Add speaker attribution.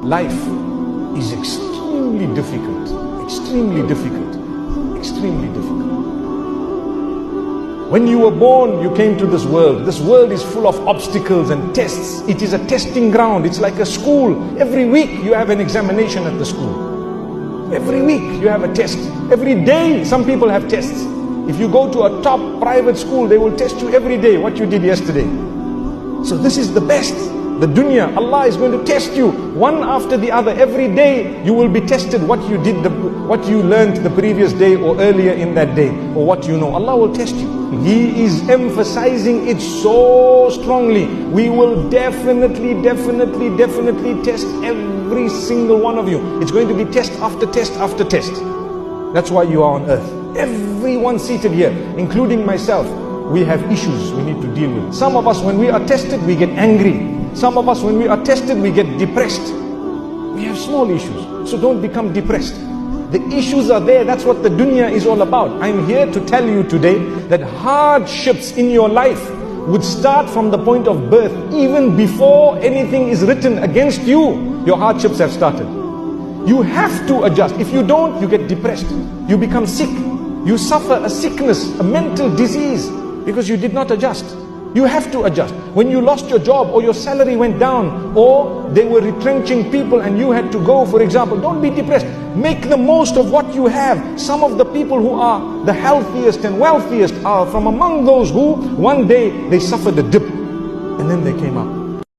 Speaker 1: life is extremely difficult, extremely difficult, extremely difficult. When you were born, you came to this world. This world is full of obstacles and tests. It is a testing ground. It's like a school. Every week you have an examination at the school. Every week you have a test. Every day some people have tests. If you go to a top private school, they will test you every day what you did yesterday. So this is the best. The dunya, Allah is going to test you one after the other. Every day you will be tested what you did, what you learned the previous day or earlier in that day, or what you know. Allah will test you. He is emphasizing it so strongly. We will definitely test every single one of you. It's going to be test after test after test. That's why you are on earth. Everyone seated here, including myself, we have issues we need to deal with. Some of us, when we are tested, we get angry. Some of us, when we are tested, we get depressed. We have small issues, so don't become depressed. The issues are there. That's what the dunya is all about. I'm here to tell you today that hardships in your life would start from the point of birth. Even before anything is written against you, your hardships have started. You have to adjust. If you don't, you get depressed. You become sick. You suffer a sickness, a mental disease, because you did not adjust. You have to adjust. When you lost your job, or your salary went down, or they were retrenching people and you had to go, for example, don't be depressed. Make the most of what you have. Some of the people who are the healthiest and wealthiest are from among those who one day they suffered a dip and then they came up.